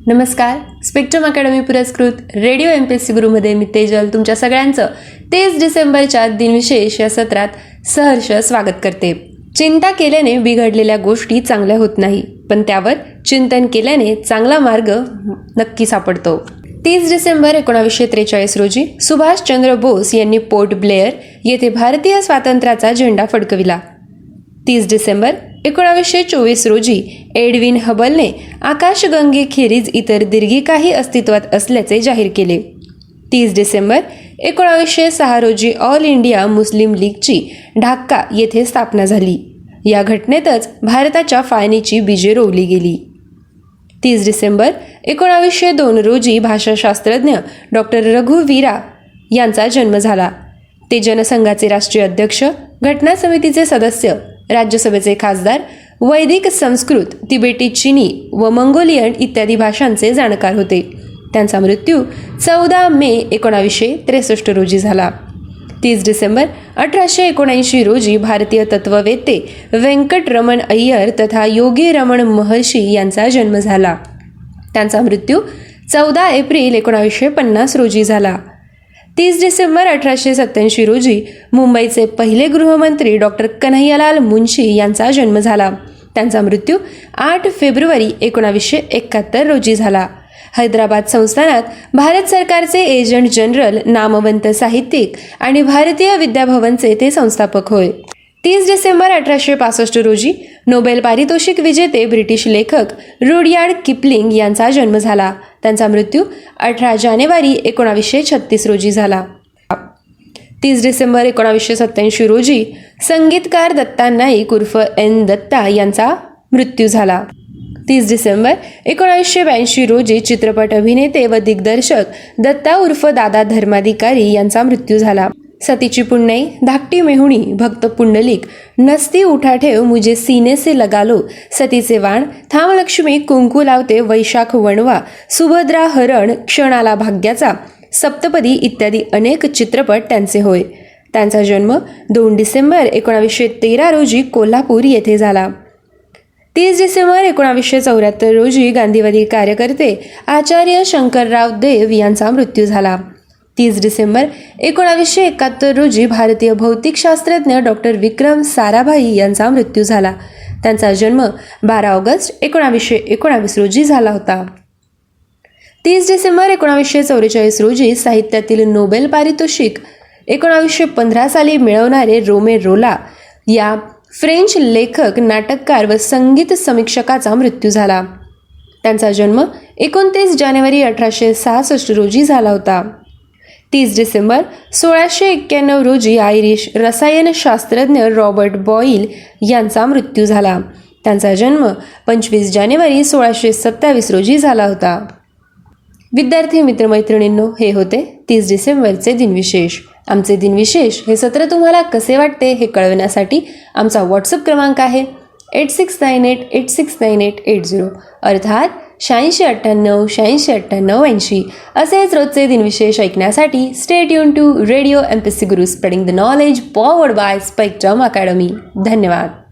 नमस्कार. Spectrum academy पुरस्कृत radio MPSC गुरुमध्ये मी तेजल तुमच्या सगळ्यांचं 23 डिसेंबरच्या दिनविशेष या सत्रात सहर्ष स्वागत करते. चिंता केल्याने बिघडलेल्या गोष्टी चांगल्या होत नाही, पण त्यावर चिंतन केल्याने चांगला मार्ग नक्की सापडतो. 30 डिसेंबर 1943 रोजी सुभाषचंद्र बोस यांनी पोर्ट ब्लेअर येथे भारतीय स्वातंत्र्याचा झेंडा फडकविला. 30 डिसेंबर 1924 रोजी एडविन हबलने आकाशगंगेखेरीज इतर दीर्घिकाही अस्तित्वात असल्याचे जाहीर केले. 30 डिसेंबर 1906 रोजी ऑल इंडिया मुस्लिम लीगची ढाका येथे स्थापना झाली. या घटनेतच भारताच्या फाळणीची बीजे रोवली गेली. 30 डिसेंबर 1902 रोजी भाषाशास्त्रज्ञ डॉक्टर रघुवीरा यांचा जन्म झाला. ते जनसंघाचे राष्ट्रीय अध्यक्ष, घटना समितीचे सदस्य, राज्यसभेचे खासदार, वैदिक, संस्कृत, तिबेटी, चीनी व मंगोलियन इत्यादी भाषांचे जाणकार होते. त्यांचा मृत्यू 14 मे 1963 रोजी झाला. 30 डिसेंबर 1879 रोजी भारतीय तत्ववेत्ते व्यंकटरमण अय्यर तथा योगी रमण महर्षी यांचा जन्म झाला. त्यांचा मृत्यू 14 एप्रिल 1950 रोजी झाला. 30 डिसेंबर 1887 रोजी मुंबईचे पहिले गृहमंत्री डॉक्टर कन्हैयालाल मुंशी यांचा जन्म झाला. त्यांचा मृत्यू 8 फेब्रुवारी 1971 रोजी झाला. हैदराबाद संस्थानात भारत सरकारचे एजंट जनरल, नामवंत साहित्यिक आणि भारतीय विद्याभवनचे ते संस्थापक होय. 30 डिसेंबर 1865 रोजी नोबेल पारितोषिक विजेते ब्रिटिश लेखक रुडयार्ड किपलिंग यांचा जन्म झाला. त्यांचा मृत्यू 18 जानेवारी 1936 रोजी झाला. 30 डिसेंबर 1987 रोजी संगीतकार दत्ता नाईक उर्फ N. दत्ता यांचा मृत्यू झाला. 30 डिसेंबर 1982 रोजी चित्रपट अभिनेते व दिग्दर्शक दत्ता उर्फ दादा धर्माधिकारी यांचा मृत्यू झाला. सतीची पुण्याई, धाकटी मेहुणी, भक्त पुंडलिक, नसती उठा ठेव, मुझे सीने से लगा लो, सतीचे वाण, थांब लक्ष्मी, कुंकू लावते, वैशाख वणवा, सुभद्रा हरण, क्षणाला भाग्याचा, सप्तपदी इत्यादी अनेक चित्रपट त्यांचे होय. त्यांचा जन्म 2 डिसेंबर 1913 रोजी कोल्हापूर येथे झाला. 30 डिसेंबर 1974 रोजी गांधीवादी कार्यकर्ते आचार्य शंकरराव देव यांचा मृत्यू झाला. 30 डिसेंबर 1971 रोजी भारतीय भौतिकशास्त्रज्ञ डॉक्टर विक्रम साराभाई यांचा मृत्यू झाला. त्यांचा जन्म 12 ऑगस्ट 1919 रोजी झाला होता. 30 डिसेंबर 1944 रोजी साहित्यातील नोबेल पारितोषिक 1915 साली मिळवणारे रोमे रोला या फ्रेंच लेखक, नाटककार व संगीत समीक्षकाचा मृत्यू झाला. त्यांचा जन्म 29 जानेवारी 1866 रोजी झाला होता. 30 डिसेंबर 1691 रोजी आयरिश रसायनशास्त्रज्ञ रॉबर्ट बॉईल यांचा मृत्यू झाला. त्यांचा जन्म 25 जानेवारी 1627 रोजी झाला होता. विद्यार्थी मित्रमैत्रिणींनो, हे होते 30 डिसेंबरचे दिनविशेष. आमचे दिनविशेष हे सत्र तुम्हाला कसे वाटते हे कळविण्यासाठी आमचा व्हॉट्सअप क्रमांक आहे 8698869880 अर्थात 8698869880. असेच रोजचे दिनविशेष ऐकण्यासाठी stay tune to radio MPSC Guru, spreading the knowledge, powered by Spectrum Academy. धन्यवाद.